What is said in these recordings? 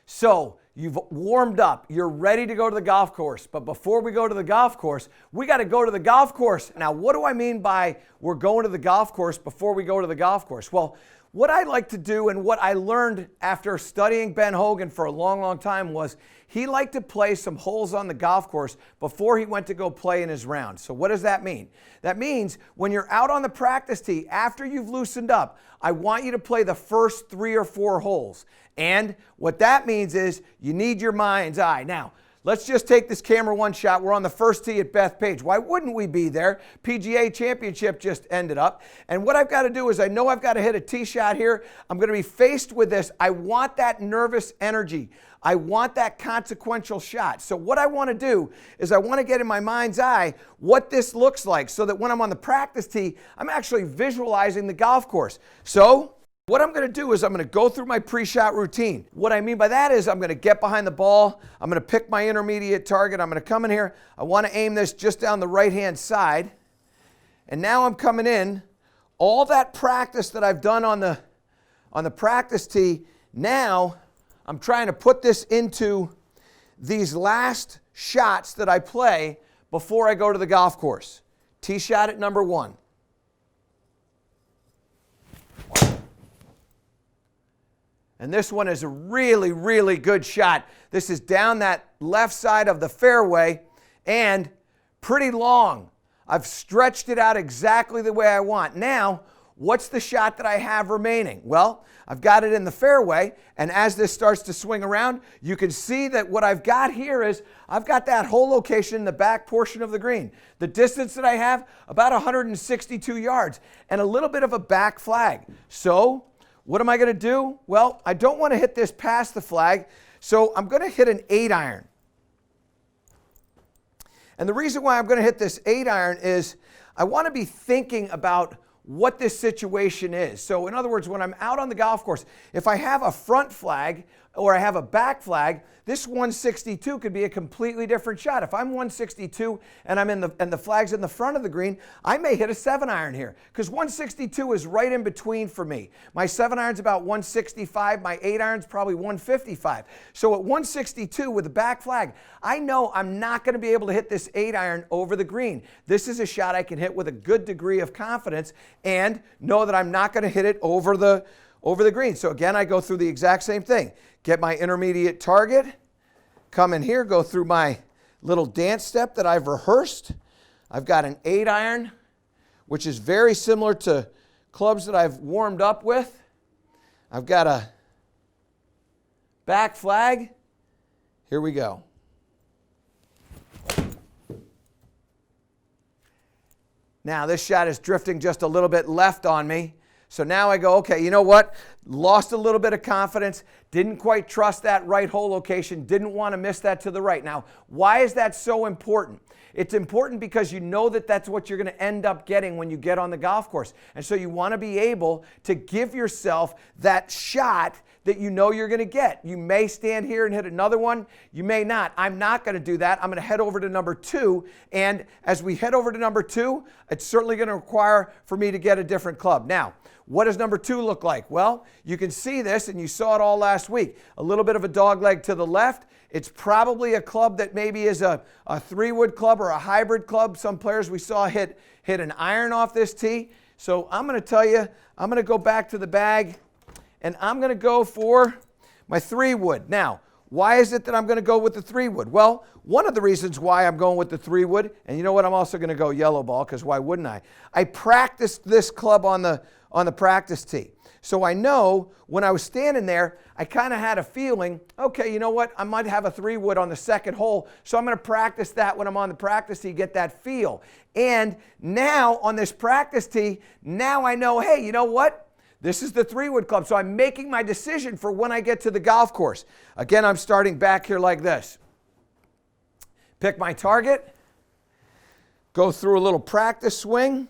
So you've warmed up, you're ready to go to the golf course, but before we go to the golf course, we got to go to the golf course. Now, what do I mean by we're going to the golf course before we go to the golf course? Well, what I like to do and what I learned after studying Ben Hogan for a long, long time was he liked to play some holes on the golf course before he went to go play in his round. So what does that mean? That means when you're out on the practice tee, after you've loosened up, I want you to play the first 3 or 4 holes. And what that means is you need your mind's eye. Now, let's just take this camera one shot. We're on the first tee at Bethpage. Why wouldn't we be there? PGA Championship just ended up. And what I've got to do is I know I've got to hit a tee shot here. I'm going to be faced with this. I want that nervous energy. I want that consequential shot. So what I want to do is I want to get in my mind's eye what this looks like so that when I'm on the practice tee, I'm actually visualizing the golf course. So what I'm going to do is I'm going to go through my pre-shot routine. What I mean by that is I'm going to get behind the ball. I'm going to pick my intermediate target. I'm going to come in here. I want to aim this just down the right-hand side. And now I'm coming in. All that practice that I've done on the practice tee, now I'm trying to put this into these last shots that I play before I go to the golf course. Tee shot at number 1. And this one is a really, really good shot. This is down that left side of the fairway and pretty long. I've stretched it out exactly the way I want. Now, what's the shot that I have remaining? Well, I've got it in the fairway, and as this starts to swing around, you can see that what I've got here is I've got that hole location in the back portion of the green. The distance that I have, about 162 yards, and a little bit of a back flag. So what am I going to do? Well, I don't want to hit this past the flag, so I'm going to hit an 8-iron. And the reason why I'm going to hit this 8-iron is I want to be thinking about what this situation is. So in other words, when I'm out on the golf course, if I have a front flag or I have a back flag, this 162 could be a completely different shot. If I'm 162 and I'm and the flag's in the front of the green, I may hit a 7-iron here because 162 is right in between for me. My 7-iron's about 165, my 8-iron's probably 155. So at 162 with the back flag, I know I'm not going to be able to hit this 8-iron over the green. This is a shot I can hit with a good degree of confidence and know that I'm not going to hit it over the green. So again, I go through the exact same thing. Get my intermediate target, come in here, go through my little dance step that I've rehearsed. I've got an 8-iron, which is very similar to clubs that I've warmed up with. I've got a back flag. Here we go. Now this shot is drifting just a little bit left on me. So now I go, okay, you know what? Lost a little bit of confidence, didn't quite trust that right hole location, didn't want to miss that to the right. Now, why is that so important? It's important because you know that that's what you're going to end up getting when you get on the golf course. And so you want to be able to give yourself that shot that you know you're going to get. You may stand here and hit another one. You may not. I'm not going to do that. I'm going to head over to number 2. And as we head over to number 2, it's certainly going to require for me to get a different club. Now, what does number 2 look like? Well, you can see this, and you saw it all last week. A little bit of a dog leg to the left. It's probably a club that maybe is a 3-wood club or a hybrid club. Some players we saw hit an iron off this tee. So I'm going to tell you, I'm going to go back to the bag, and I'm going to go for my 3-wood. Now, why is it that I'm going to go with the 3-wood? Well, one of the reasons why I'm going with the 3-wood, and you know what, I'm also going to go yellow ball, because why wouldn't I? I practiced this club on the practice tee. So I know when I was standing there, I kind of had a feeling, okay, you know what, I might have a 3-wood on the second hole, so I'm going to practice that when I'm on the practice tee, get that feel. And now on this practice tee, now I know, hey, you know what? This is the 3-wood club, so I'm making my decision for when I get to the golf course. Again, I'm starting back here like this. Pick my target, go through a little practice swing,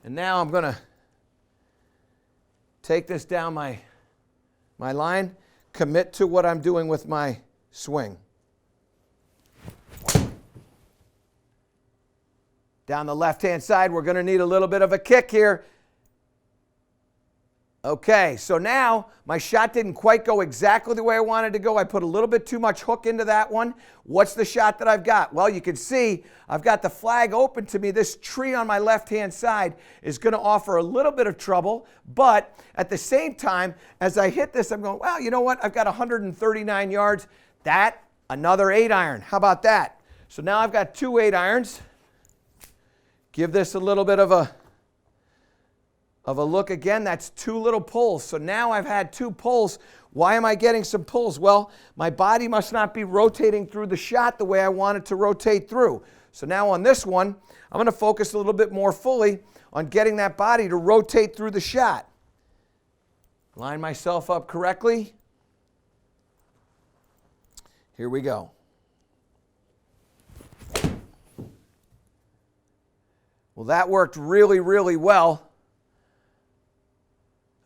and now I'm going to take this down my line, commit to what I'm doing with my swing. Down the left-hand side, we're going to need a little bit of a kick here. Okay, so now my shot didn't quite go exactly the way I wanted to go. I put a little bit too much hook into that one. What's the shot that I've got? Well, you can see I've got the flag open to me. This tree on my left-hand side is going to offer a little bit of trouble, but at the same time, as I hit this, I'm going, well, you know what? I've got 139 yards. That, another 8-iron. How about that? So now I've got 2 8-irons. Give this a little bit of a look again. That's 2 little pulls. So now I've had 2 pulls. Why am I getting some pulls? Well, my body must not be rotating through the shot the way I want it to rotate through. So now on this one, I'm going to focus a little bit more fully on getting that body to rotate through the shot. Line myself up correctly. Here we go. Well, that worked really, really well.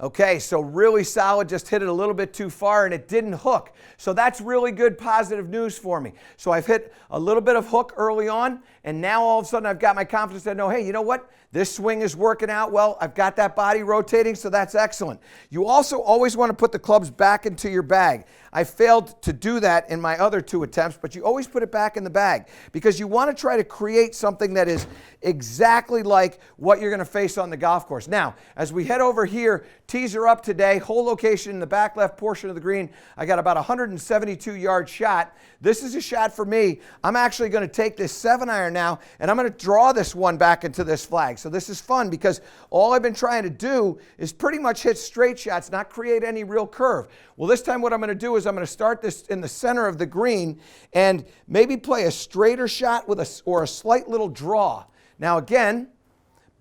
Okay, so really solid, just hit it a little bit too far and it didn't hook. So that's really good positive news for me. So I've hit a little bit of hook early on, and now all of a sudden I've got my confidence to know, hey, you know what? This swing is working out well. I've got that body rotating, so that's excellent. You also always want to put the clubs back into your bag. I failed to do that in my other 2 attempts, but you always put it back in the bag because you want to try to create something that is exactly like what you're going to face on the golf course. Now, as we head over here, tees are up today, hole location in the back left portion of the green. I got about a 172-yard shot. This is a shot for me. I'm actually going to take this 7-iron now, and I'm going to draw this one back into this flag. So this is fun because all I've been trying to do is pretty much hit straight shots, not create any real curve. Well, this time what I'm going to do is I'm going to start this in the center of the green and maybe play a straighter shot with a slight little draw. Now again,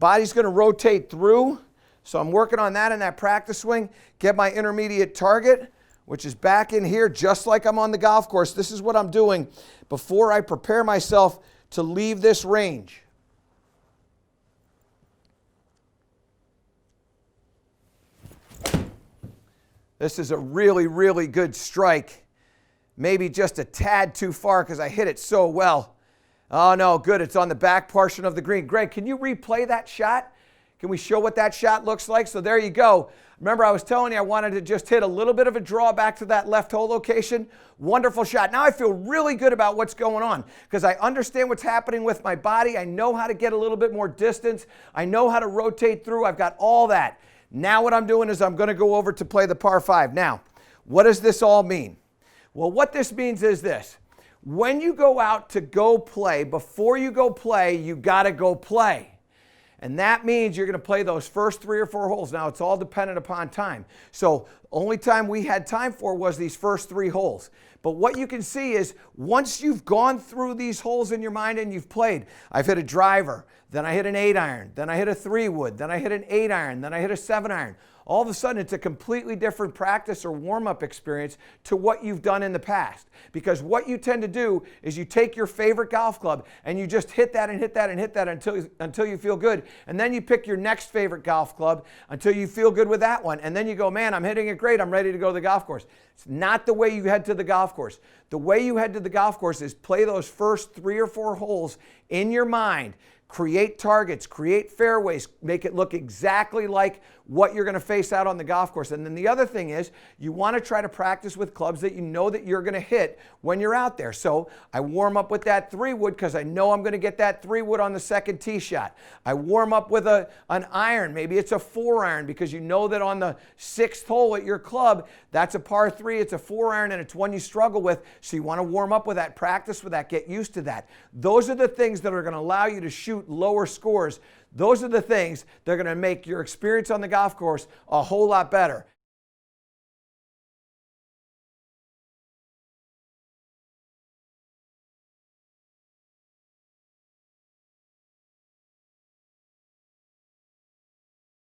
body's going to rotate through, so I'm working on that in that practice swing. Get my intermediate target, which is back in here just like I'm on the golf course. This is what I'm doing before I prepare myself to leave this range. This is a really, really good strike. Maybe just a tad too far because I hit it so well. Oh, no, good. It's on the back portion of the green. Greg, can you replay that shot? Can we show what that shot looks like? So there you go. Remember, I was telling you I wanted to just hit a little bit of a draw back to that left hole location. Wonderful shot. Now I feel really good about what's going on because I understand what's happening with my body. I know how to get a little bit more distance. I know how to rotate through. I've got all that. Now what I'm doing is I'm going to go over to play the par 5. Now, what does this all mean? Well, what this means is this. When you go out to go play, before you go play, you got to go play. And that means you're going to play those first 3 or 4 holes. Now, it's all dependent upon time. So, only time we had time for was these first 3 holes. But what you can see is once you've gone through these holes in your mind and you've played, I've hit a driver, then I hit an 8-iron, then I hit a 3-wood, then I hit an 8-iron, then I hit a 7-iron. All of a sudden, it's a completely different practice or warm-up experience to what you've done in the past. Because what you tend to do is you take your favorite golf club and you just hit that and hit that and hit that until you feel good. And then you pick your next favorite golf club until you feel good with that one. And then you go, man, I'm hitting it great. I'm ready to go to the golf course. It's not the way you head to the golf course. The way you head to the golf course is play those first 3 or 4 holes in your mind. Create targets, create fairways, make it look exactly like what you're going to face out on the golf course. And then the other thing is you want to try to practice with clubs that you know that you're going to hit when you're out there. So I warm up with that 3-wood because I know I'm going to get that 3-wood on the second tee shot. I warm up with an iron. Maybe it's a 4-iron because you know that on the 6th hole at your club, that's a par 3, it's a 4-iron, and it's one you struggle with. So you want to warm up with that, practice with that, get used to that. Those are the things that are going to allow you to shoot lower scores. Those are the things that are going to make your experience on the golf course a whole lot better.